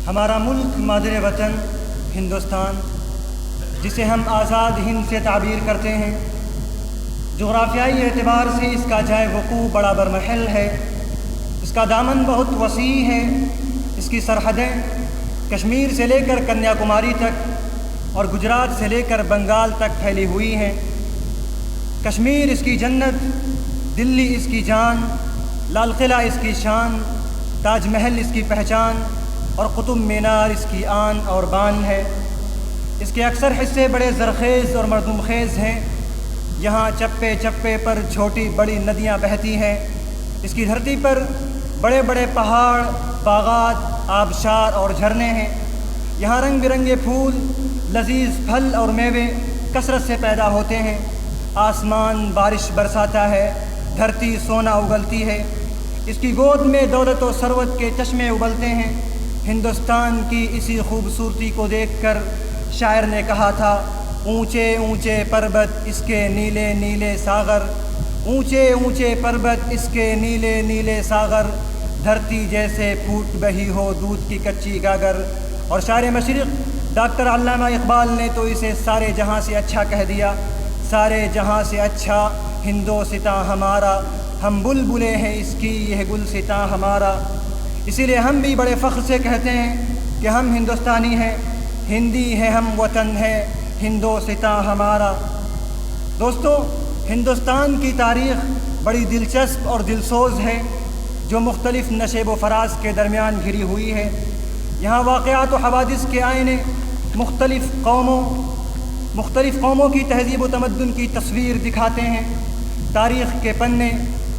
ہمارا ملک مادر وطن ہندوستان، جسے ہم آزاد ہند سے تعبیر کرتے ہیں، جغرافیائی اعتبار سے اس کا جائے وقوع بڑا برمحل ہے۔ اس کا دامن بہت وسیع ہے۔ اس کی سرحدیں کشمیر سے لے کر کنیا کماری تک اور گجرات سے لے کر بنگال تک پھیلی ہوئی ہیں۔ کشمیر اس کی جنت، دلی اس کی جان، لال قلعہ اس کی شان، تاج محل اس کی پہچان اور قطب مینار اس کی آن اور بان ہے۔ اس کے اکثر حصے بڑے زرخیز اور مردم خیز ہیں۔ یہاں چپے چپے پر چھوٹی بڑی ندیاں بہتی ہیں۔ اس کی دھرتی پر بڑے بڑے پہاڑ، باغات، آبشار اور جھرنے ہیں۔ یہاں رنگ برنگے پھول، لذیذ پھل اور میوے کثرت سے پیدا ہوتے ہیں۔ آسمان بارش برساتا ہے، دھرتی سونا اگلتی ہے۔ اس کی گود میں دولت و ثروت کے چشمے ابلتے ہیں۔ ہندوستان کی اسی خوبصورتی کو دیکھ کر شاعر نے کہا تھا، اونچے اونچے پربت اس کے نیلے نیلے ساغر، اونچے اونچے پربت اس کے نیلے نیلے ساغر، دھرتی جیسے پھوٹ بہی ہو دودھ کی کچی گاگر۔ اور شاعر مشرق ڈاکٹر علامہ اقبال نے تو اسے سارے جہاں سے اچھا کہہ دیا، سارے جہاں سے اچھا ہندوستاں ہمارا، ہم بلبلیں ہیں اس کی یہ گلستاں ہمارا۔ اسی لیے ہم بھی بڑے فخر سے کہتے ہیں کہ ہم ہندوستانی ہیں، ہندی ہے ہم، وطن ہے ہندوستاں ہمارا۔ دوستو، ہندوستان کی تاریخ بڑی دلچسپ اور دلسوز ہے، جو مختلف نشیب و فراز کے درمیان گھری ہوئی ہے۔ یہاں واقعات و حوادث کے آئینے مختلف قوموں کی تہذیب و تمدن کی تصویر دکھاتے ہیں۔ تاریخ کے پنے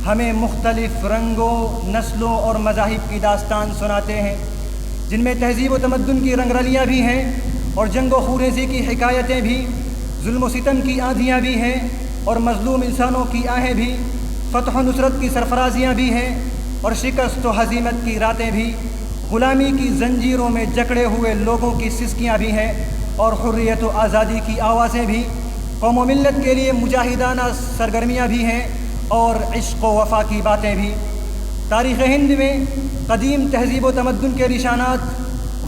ہمیں مختلف رنگوں، نسلوں اور مذاہب کی داستان سناتے ہیں، جن میں تہذیب و تمدن کی رنگ رلیاں بھی ہیں اور جنگ و خونریزی کی حکایتیں بھی، ظلم و ستم کی آندھیاں بھی ہیں اور مظلوم انسانوں کی آہیں بھی، فتح و نصرت کی سرفرازیاں بھی ہیں اور شکست و ہزیمت کی راتیں بھی، غلامی کی زنجیروں میں جکڑے ہوئے لوگوں کی سسکیاں بھی ہیں اور حریت و آزادی کی آوازیں بھی، قوم و ملت کے لیے مجاہدانہ سرگرمیاں بھی ہیں اور عشق و وفا کی باتیں بھی۔ تاریخ ہند میں قدیم تہذیب و تمدن کے نشانات،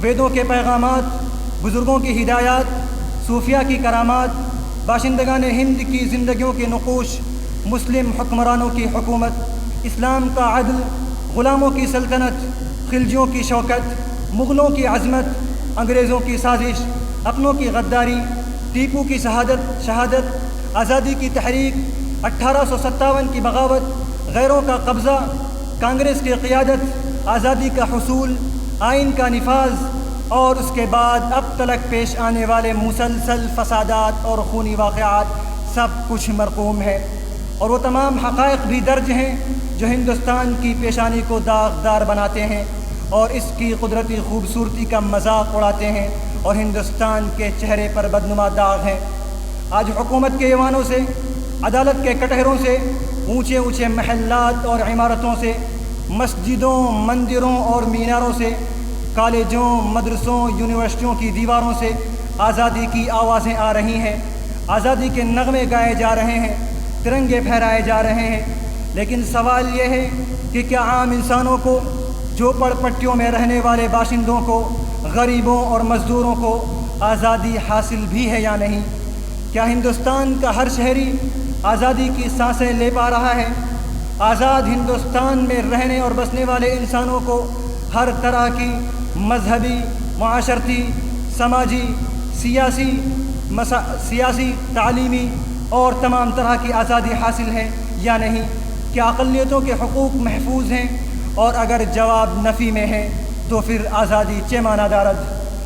ویدوں کے پیغامات، بزرگوں کی ہدایات، صوفیاء کی کرامات، باشندگان ہند کی زندگیوں کے نقوش، مسلم حکمرانوں کی حکومت، اسلام کا عدل، غلاموں کی سلطنت، خلجیوں کی شوکت، مغلوں کی عظمت، انگریزوں کی سازش، اپنوں کی غداری، ٹیپو کی شہادت، آزادی کی تحریک، 1857 کی بغاوت، غیروں کا قبضہ، کانگریس کی قیادت، آزادی کا حصول، آئین کا نفاذ اور اس کے بعد اب تلک پیش آنے والے مسلسل فسادات اور خونی واقعات، سب کچھ مرقوم ہے۔ اور وہ تمام حقائق بھی درج ہیں جو ہندوستان کی پیشانی کو داغدار بناتے ہیں اور اس کی قدرتی خوبصورتی کا مذاق اڑاتے ہیں اور ہندوستان کے چہرے پر بدنما داغ ہیں۔ آج حکومت کے ایوانوں سے، عدالت کے کٹہروں سے، اونچے اونچے محلات اور عمارتوں سے، مسجدوں، مندروں اور میناروں سے، کالجوں، مدرسوں، یونیورسٹیوں کی دیواروں سے آزادی کی آوازیں آ رہی ہیں، آزادی کے نغمے گائے جا رہے ہیں، ترنگے پھہرائے جا رہے ہیں۔ لیکن سوال یہ ہے کہ کیا عام انسانوں کو، جھوپڑ پٹیوں میں رہنے والے باشندوں کو، غریبوں اور مزدوروں کو آزادی حاصل بھی ہے یا نہیں؟ کیا ہندوستان کا ہر شہری آزادی کی سانسیں لے پا رہا ہے؟ آزاد ہندوستان میں رہنے اور بسنے والے انسانوں کو ہر طرح کی مذہبی، معاشرتی، سماجی، سیاسی، تعلیمی اور تمام طرح کی آزادی حاصل ہے یا نہیں؟ کیا اقلیتوں کے حقوق محفوظ ہیں؟ اور اگر جواب نفی میں ہے تو پھر آزادی چہ مانا دارد۔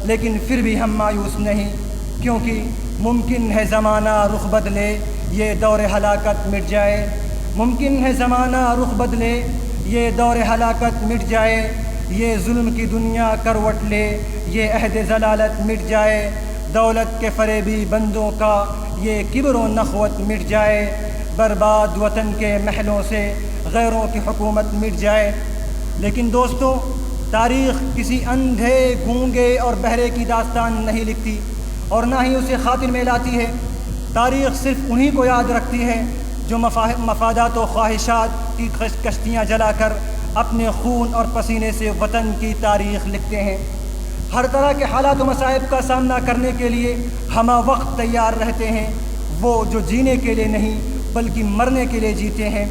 لیکن پھر بھی ہم مایوس نہیں، کیونکہ ممکن ہے زمانہ رخ بدلے، یہ دور ہلاکت مٹ جائے۔ ممکن ہے زمانہ رخ بدلے، یہ دور ہلاکت مٹ جائے، یہ ظلم کی دنیا کروٹ لے، یہ عہد ضلالت مٹ جائے، دولت کے فریبی بندوں کا یہ کبر و نخوت مٹ جائے، برباد وطن کے محلوں سے غیروں کی حکومت مٹ جائے۔ لیکن دوستو، تاریخ کسی اندھے، گونگے اور بہرے کی داستان نہیں لکھتی اور نہ ہی اسے خاطر میں لاتی ہے۔ تاریخ صرف انہی کو یاد رکھتی ہے جو مفادات و خواہشات کی کشتیاں جلا کر اپنے خون اور پسینے سے وطن کی تاریخ لکھتے ہیں۔ ہر طرح کے حالات و مصائب کا سامنا کرنے کے لیے ہمہ وقت تیار رہتے ہیں، وہ جو جینے کے لیے نہیں بلکہ مرنے کے لیے جیتے ہیں،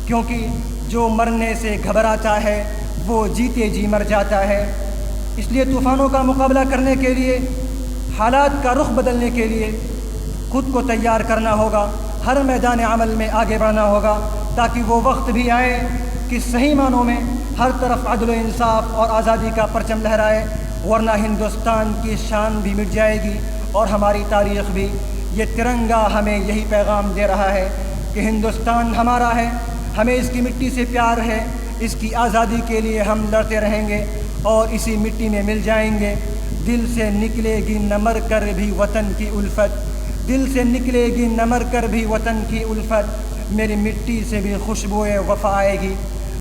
کیونکہ جو مرنے سے گھبراتا ہے وہ جیتے جی مر جاتا ہے۔ اس لیے طوفانوں کا مقابلہ کرنے کے لیے، حالات کا رخ بدلنے کے لیے خود کو تیار کرنا ہوگا، ہر میدان عمل میں آگے بڑھنا ہوگا، تاکہ وہ وقت بھی آئے کہ صحیح معنوں میں ہر طرف عدل و انصاف اور آزادی کا پرچم لہرائے، ورنہ ہندوستان کی شان بھی مٹ جائے گی اور ہماری تاریخ بھی۔ یہ ترنگا ہمیں یہی پیغام دے رہا ہے کہ ہندوستان ہمارا ہے، ہمیں اس کی مٹی سے پیار ہے، اس کی آزادی کے لیے ہم لڑتے رہیں گے اور اسی مٹی میں مل جائیں گے۔ دل سے نکلے گی نہ مر کر بھی وطن کی الفت، دل سے نکلے گی نہ مر کر بھی وطن کی الفت، میری مٹی سے بھی خوشبوئے وفا آئے گی۔